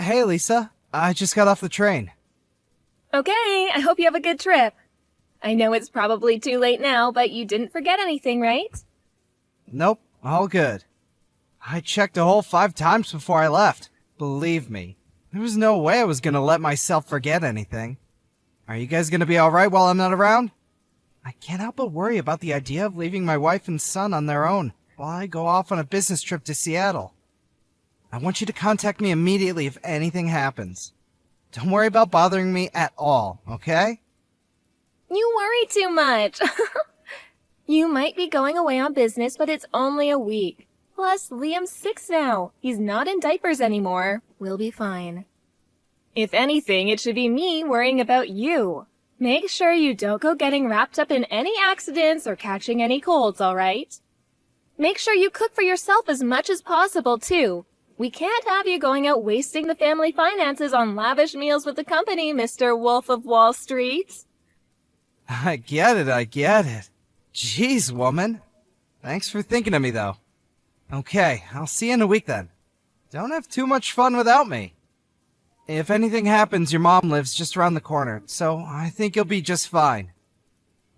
Hey, Lisa. I just got off the train. Okay, I hope you have a good trip. I know it's probably too late now, but you didn't forget anything, right? Nope, all good. I checked a whole 5 times before I left. Believe me, there was no way I was gonna let myself forget anything. Are you guys gonna be alright while I'm not around? I can't help but worry about the idea of leaving my wife and son on their own while I go off on a business trip to Seattle. I want you to contact me immediately if anything happens. Don't worry about bothering me at all, okay? You worry too much. You might be going away on business, but it's only a week. Plus, Liam's 6 now. He's not in diapers anymore. We'll be fine. If anything, it should be me worrying about you. Make sure you don't go getting wrapped up in any accidents or catching any colds, all right? Make sure you cook for yourself as much as possible, too. We can't have you going out wasting the family finances on lavish meals with the company, Mr. Wolf of Wall Street. I get it. Jeez, woman. Thanks for thinking of me, though. Okay, I'll see you in a week then. Don't have too much fun without me. If anything happens, your mom lives just around the corner, so I think you'll be just fine.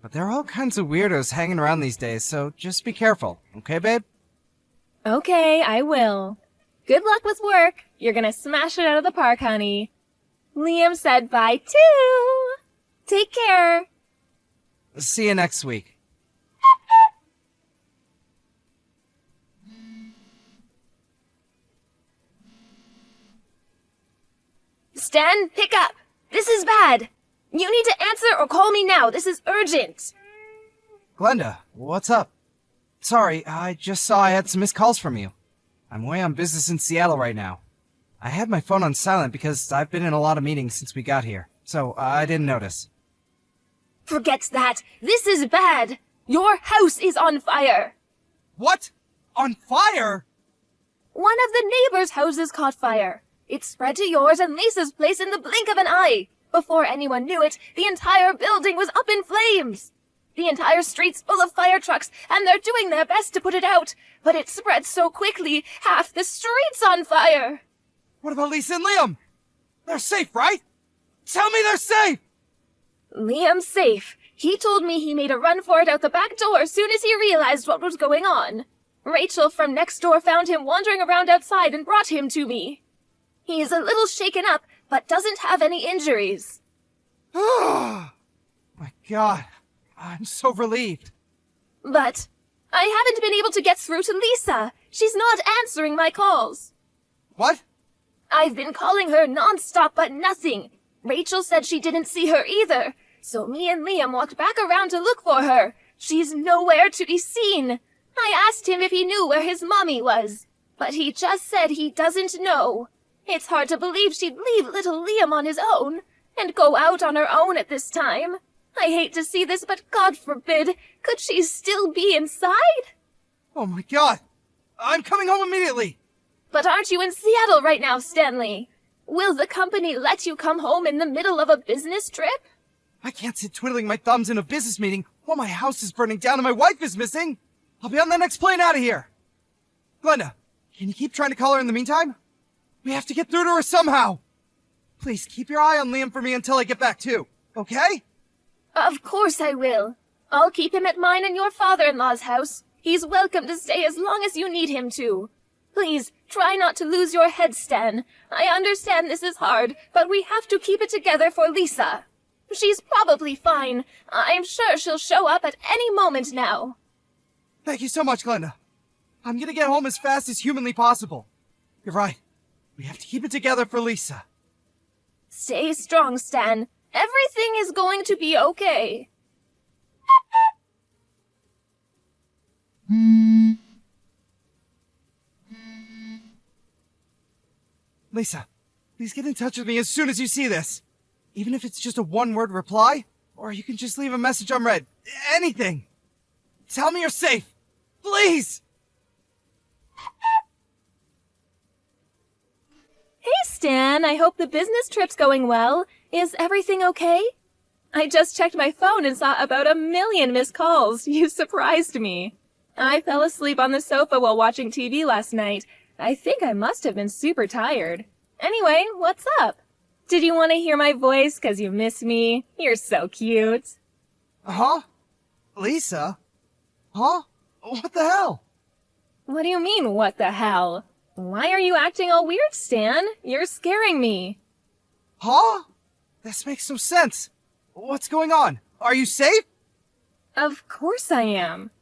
But there are all kinds of weirdos hanging around these days, so just be careful, okay, babe? Okay, I will. Good luck with work. You're gonna smash it out of the park, honey. Liam said bye, too. Take care. See you next week. Stan, pick up. This is bad. You need to answer or call me now. This is urgent. Glenda, what's up? Sorry, I just saw I had some missed calls from you. I'm away on business in Seattle right now. I had my phone on silent because I've been in a lot of meetings since we got here, so I didn't notice. Forget that. This is bad. Your house is on fire. What? On fire? One of the neighbors' houses caught fire. It spread to yours and Lisa's place in the blink of an eye. Before anyone knew it, the entire building was up in flames. The entire street's full of fire trucks, and they're doing their best to put it out. But it spread so quickly, half the street's on fire. What about Lisa and Liam? They're safe, right? Tell me they're safe! Liam's safe. He told me he made a run for it out the back door as soon as he realized what was going on. Rachel from next door found him wandering around outside and brought him to me. He is a little shaken up, but doesn't have any injuries. Oh, my God. I'm so relieved. But I haven't been able to get through to Lisa. She's not answering my calls. What? I've been calling her nonstop, but nothing. Rachel said she didn't see her either, so me and Liam walked back around to look for her. She's nowhere to be seen. I asked him if he knew where his mommy was, but he just said he doesn't know. It's hard to believe she'd leave little Liam on his own and go out on her own at this time. I hate to see this, but God forbid, could she still be inside? Oh my God! I'm coming home immediately! But aren't you in Seattle right now, Stanley? Will the company let you come home in the middle of a business trip? I can't sit twiddling my thumbs in a business meeting while my house is burning down and my wife is missing! I'll be on the next plane out of here! Glenda, can you keep trying to call her in the meantime? We have to get through to her somehow! Please, keep your eye on Liam for me until I get back too, okay? Of course I will. I'll keep him at mine and your father-in-law's house. He's welcome to stay as long as you need him to. Please, try not to lose your head, Stan. I understand this is hard, but we have to keep it together for Lisa. She's probably fine. I'm sure she'll show up at any moment now. Thank you so much, Glenda. I'm gonna get home as fast as humanly possible. You're right. We have to keep it together for Lisa. Stay strong, Stan. Everything is going to be okay. Lisa, please get in touch with me as soon as you see this. Even if it's just a one-word reply, or you can just leave a message on red. Anything. Tell me you're safe. Please! Hey, Stan, I hope the business trip's going well. Is everything okay? I just checked my phone and saw about 1 million missed calls. You surprised me. I fell asleep on the sofa while watching TV last night. I think I must have been super tired. Anyway, what's up? Did you want to hear my voice 'cause you miss me? You're so cute. Huh? Lisa? Huh? What the hell? What do you mean, what the hell? Why are you acting all weird, Stan? You're scaring me. Huh? This makes no sense. What's going on? Are you safe? Of course I am.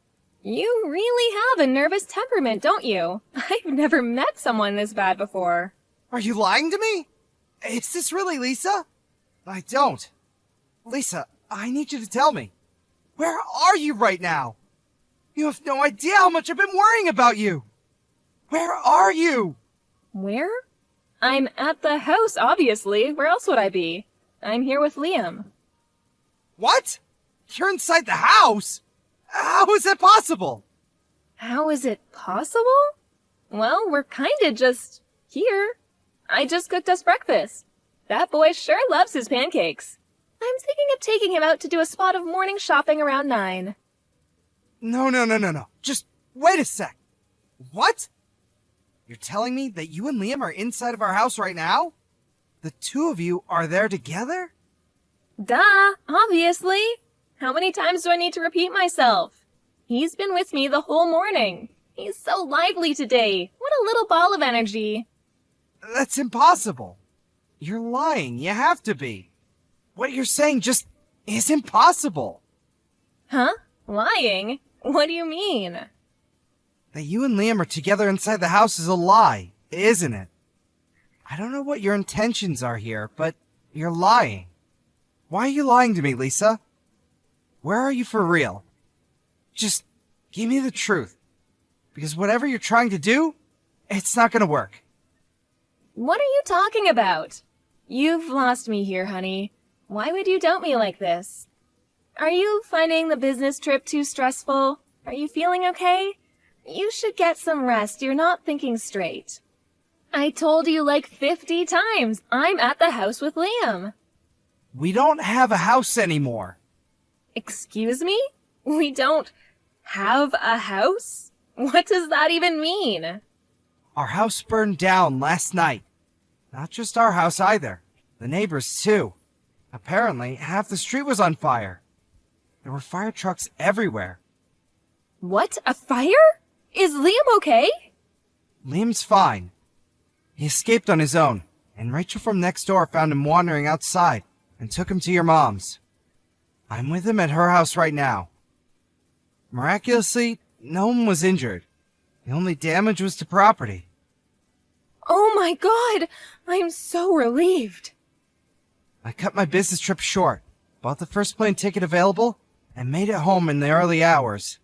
You really have a nervous temperament, don't you? I've never met someone this bad before. Are you lying to me? Is this really Lisa? I don't. Lisa, I need you to tell me. Where are you right now? You have no idea how much I've been worrying about you. Where are you? Where? I'm at the house, obviously. Where else would I be? I'm here with Liam. What? You're inside the house? How is that possible? How is it possible? Well, we're kinda just here. I just cooked us breakfast. That boy sure loves his pancakes. I'm thinking of taking him out to do a spot of morning shopping around 9. No. Just wait a sec. What? You're telling me that you and Liam are inside of our house right now? The two of you are there together? Duh, obviously. How many times do I need to repeat myself? He's been with me the whole morning. He's so lively today. What a little ball of energy. That's impossible. You're lying. You have to be. What you're saying just isn't possible. Huh? Lying? What do you mean? That you and Liam are together inside the house is a lie, isn't it? I don't know what your intentions are here, but you're lying. Why are you lying to me, Lisa? Where are you for real? Just give me the truth. Because whatever you're trying to do, it's not gonna work. What are you talking about? You've lost me here, honey. Why would you doubt me like this? Are you finding the business trip too stressful? Are you feeling okay? You should get some rest. You're not thinking straight. I told you like 50 times. I'm at the house with Liam. We don't have a house anymore. Excuse me? We don't have a house? What does that even mean? Our house burned down last night. Not just our house either. The neighbors too. Apparently, half the street was on fire. There were fire trucks everywhere. What? A fire? Is Liam okay? Liam's fine. He escaped on his own, and Rachel from next door found him wandering outside and took him to your mom's. I'm with him at her house right now. Miraculously, no one was injured. The only damage was to property. Oh my God! I'm so relieved. I cut my business trip short, bought the first plane ticket available, and made it home in the early hours.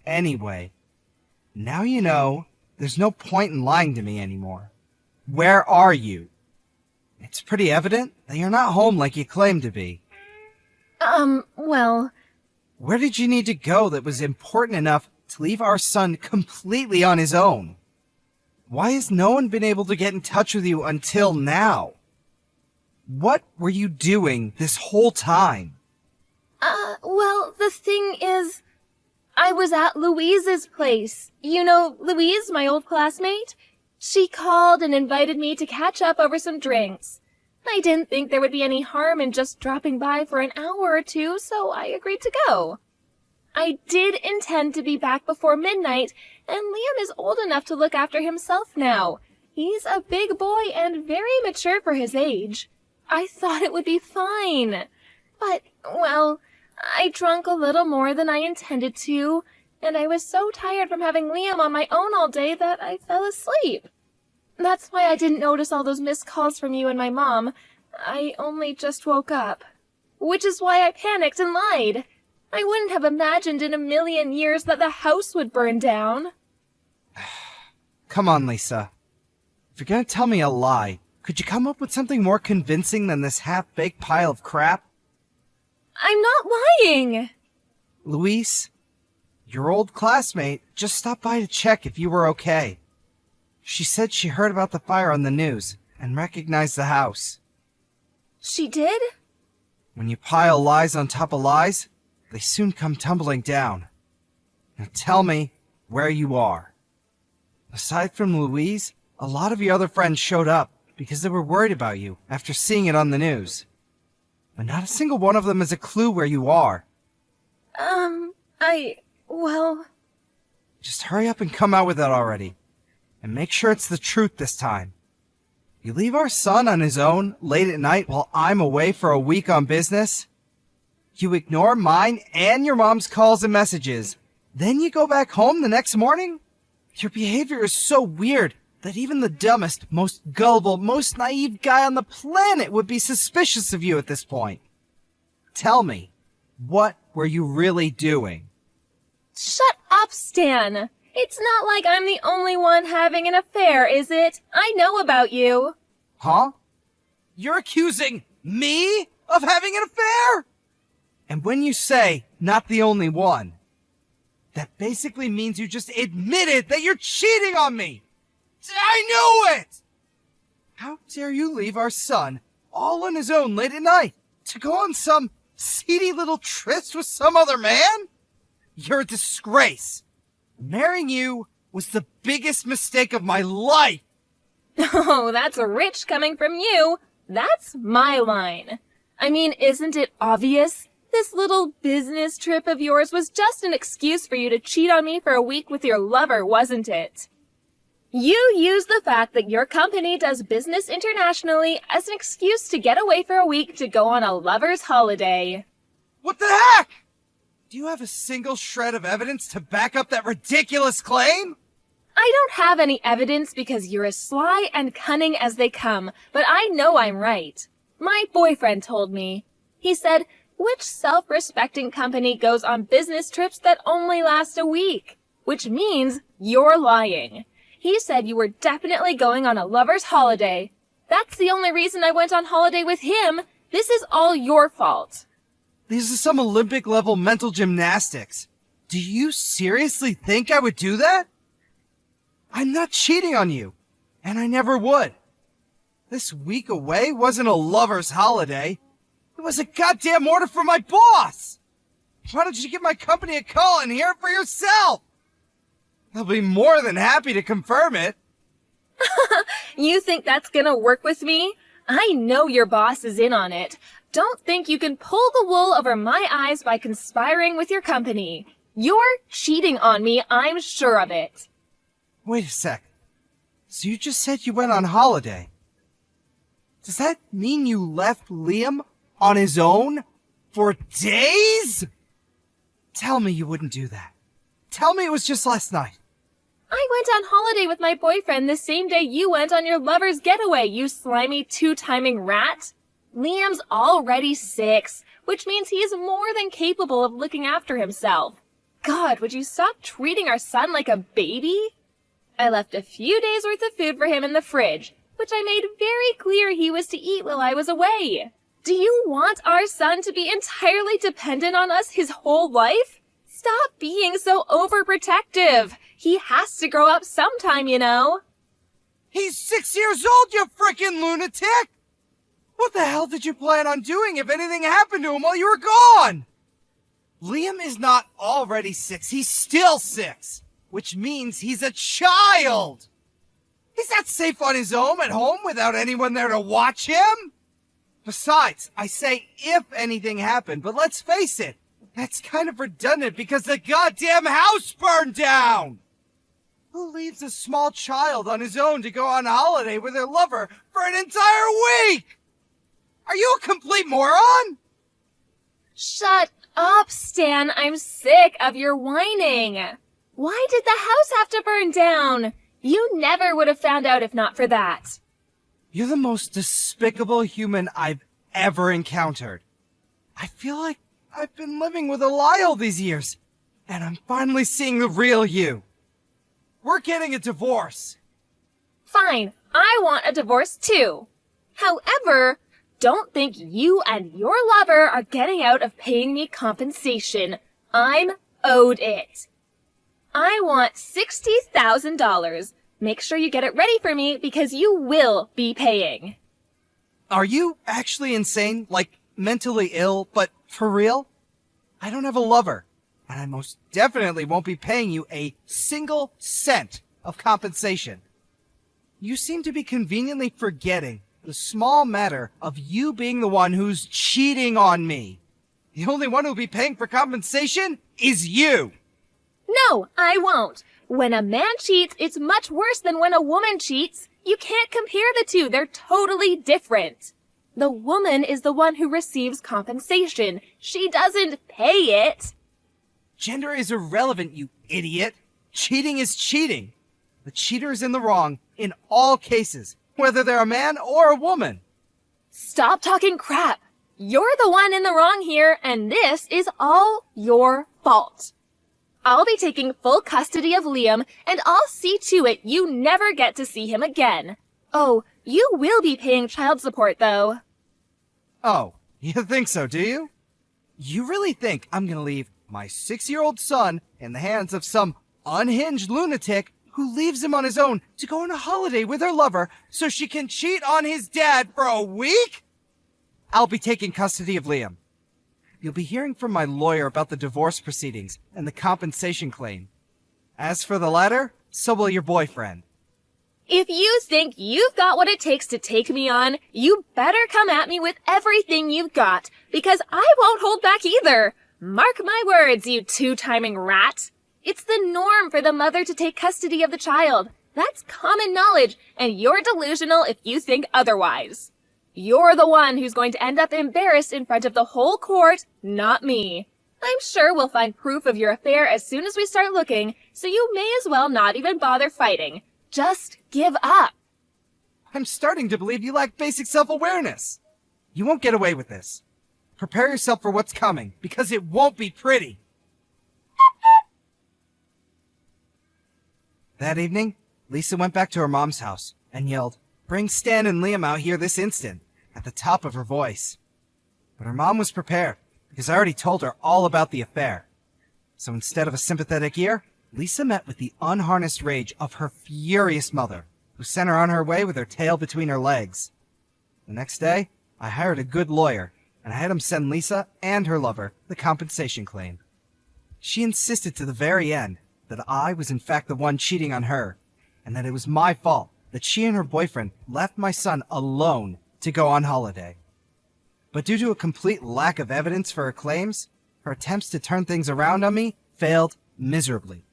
Anyway, now you know there's no point in lying to me anymore. Where are you? It's pretty evident that you're not home like you claim to be. Well... Where did you need to go that was important enough to leave our son completely on his own? Why has no one been able to get in touch with you until now? What were you doing this whole time? Well, the thing is, I was at Louise's place. You know, Louise, my old classmate? She called and invited me to catch up over some drinks. I didn't think there would be any harm in just dropping by for an hour or two, so I agreed to go. I did intend to be back before midnight, and Liam is old enough to look after himself now. He's a big boy and very mature for his age. I thought it would be fine. But, well, I drank a little more than I intended to, and I was so tired from having Liam on my own all day that I fell asleep. That's why I didn't notice all those missed calls from you and my mom. I only just woke up. Which is why I panicked and lied. I wouldn't have imagined in a million years that the house would burn down. Come on, Lisa. If you're gonna tell me a lie, could you come up with something more convincing than this half-baked pile of crap? I'm not lying! Luis, your old classmate just stopped by to check if you were okay. She said she heard about the fire on the news and recognized the house. She did? When you pile lies on top of lies, they soon come tumbling down. Now tell me where you are. Aside from Louise, a lot of your other friends showed up, because they were worried about you after seeing it on the news. But not a single one of them has a clue where you are. Well... Just hurry up and come out with it already. And make sure it's the truth this time. You leave our son on his own late at night while I'm away for a week on business. You ignore mine and your mom's calls and messages. Then you go back home the next morning? Your behavior is so weird that even the dumbest, most gullible, most naive guy on the planet would be suspicious of you at this point. Tell me, what were you really doing? Shut up, Stan! It's not like I'm the only one having an affair, is it? I know about you. Huh? You're accusing me of having an affair? And when you say, not the only one, that basically means you just admitted that you're cheating on me! I knew it! How dare you leave our son all on his own late at night to go on some seedy little tryst with some other man? You're a disgrace. Marrying you was the biggest mistake of my life. Oh, that's rich coming from you. That's my line. I mean, isn't it obvious? This little business trip of yours was just an excuse for you to cheat on me for a week with your lover, wasn't it? You used the fact that your company does business internationally as an excuse to get away for a week to go on a lover's holiday. What the heck? Do you have a single shred of evidence to back up that ridiculous claim? I don't have any evidence because you're as sly and cunning as they come, but I know I'm right. My boyfriend told me. He said, which self-respecting company goes on business trips that only last a week? Which means you're lying. He said you were definitely going on a lover's holiday. That's the only reason I went on holiday with him. This is all your fault. These are some Olympic-level mental gymnastics. Do you seriously think I would do that? I'm not cheating on you, and I never would. This week away wasn't a lover's holiday. It was a goddamn order from my boss! Why don't you give my company a call and hear it for yourself? I'll be more than happy to confirm it. You think that's gonna work with me? I know your boss is in on it. Don't think you can pull the wool over my eyes by conspiring with your company. You're cheating on me, I'm sure of it. Wait a sec. So you just said you went on holiday. Does that mean you left Liam on his own for days? Tell me you wouldn't do that. Tell me it was just last night. I went on holiday with my boyfriend the same day you went on your lover's getaway, you slimy two-timing rat. Liam's already 6, which means he is more than capable of looking after himself. God, would you stop treating our son like a baby? I left a few days' worth of food for him in the fridge, which I made very clear he was to eat while I was away. Do you want our son to be entirely dependent on us his whole life? Stop being so overprotective. He has to grow up sometime, you know. He's 6 years old, you frickin' lunatic! What the hell did you plan on doing if anything happened to him while you were gone? Liam is not already 6, he's still 6, which means he's a child! He's not safe on his own at home without anyone there to watch him! Besides, I say if anything happened, but let's face it, that's kind of redundant because the goddamn house burned down! Who leaves a small child on his own to go on holiday with their lover for an entire week? Are you a complete moron? Shut up, Stan. I'm sick of your whining. Why did the house have to burn down? You never would have found out if not for that. You're the most despicable human I've ever encountered. I feel like I've been living with a lie all these years, and I'm finally seeing the real you. We're getting a divorce. Fine, I want a divorce too. However, don't think you and your lover are getting out of paying me compensation. I'm owed it. I want $60,000. Make sure you get it ready for me because you will be paying. Are you actually insane? Like, mentally ill, but for real? I don't have a lover, and I most definitely won't be paying you a single cent of compensation. You seem to be conveniently forgetting the small matter of you being the one who's cheating on me. The only one who'll be paying for compensation is you. No, I won't. When a man cheats, it's much worse than when a woman cheats. You can't compare the two. They're totally different. The woman is the one who receives compensation. She doesn't pay it. Gender is irrelevant, you idiot. Cheating is cheating. The cheater is in the wrong in all cases, whether they're a man or a woman. Stop talking crap. You're the one in the wrong here, and this is all your fault. I'll be taking full custody of Liam, and I'll see to it you never get to see him again. Oh, you will be paying child support, though. Oh, you think so, do you? You really think I'm gonna leave my 6-year-old son in the hands of some unhinged lunatic who leaves him on his own to go on a holiday with her lover so she can cheat on his dad for a week? I'll be taking custody of Liam. You'll be hearing from my lawyer about the divorce proceedings and the compensation claim. As for the latter, so will your boyfriend. If you think you've got what it takes to take me on, you better come at me with everything you've got, because I won't hold back either. Mark my words, you two-timing rat. It's the norm for the mother to take custody of the child. That's common knowledge, and you're delusional if you think otherwise. You're the one who's going to end up embarrassed in front of the whole court, not me. I'm sure we'll find proof of your affair as soon as we start looking, so you may as well not even bother fighting. Just give up. I'm starting to believe you lack basic self-awareness. You won't get away with this. Prepare yourself for what's coming, because it won't be pretty. That evening, Lisa went back to her mom's house and yelled, "Bring Stan and Liam out here this instant," at the top of her voice. But her mom was prepared, because I already told her all about the affair. So instead of a sympathetic ear, Lisa met with the unharnessed rage of her furious mother, who sent her on her way with her tail between her legs. The next day, I hired a good lawyer, and I had him send Lisa and her lover the compensation claim. She insisted to the very end that I was in fact the one cheating on her, and that it was my fault that she and her boyfriend left my son alone to go on holiday. But due to a complete lack of evidence for her claims, her attempts to turn things around on me failed miserably.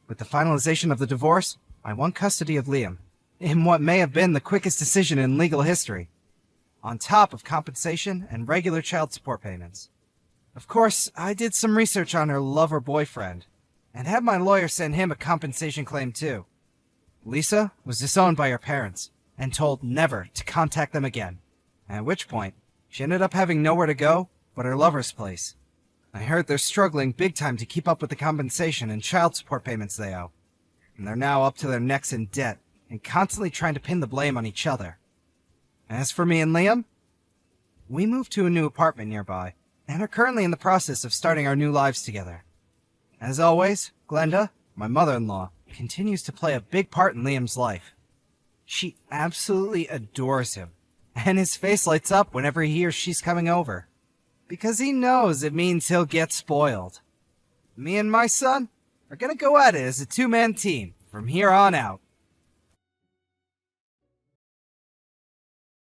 With the finalization of the divorce, I won custody of Liam, in what may have been the quickest decision in legal history, on top of compensation and regular child support payments. Of course, I did some research on her lover boyfriend, and had my lawyer send him a compensation claim too. Lisa was disowned by her parents, and told never to contact them again, at which point, she ended up having nowhere to go but her lover's place. I heard they're struggling big time to keep up with the compensation and child support payments they owe, and they're now up to their necks in debt and constantly trying to pin the blame on each other. As for me and Liam, we moved to a new apartment nearby, and are currently in the process of starting our new lives together. As always, Glenda, my mother-in-law, continues to play a big part in Liam's life. She absolutely adores him, and his face lights up whenever he hears she's coming over, because he knows it means he'll get spoiled. Me and my son are gonna go at it as a two-man team from here on out.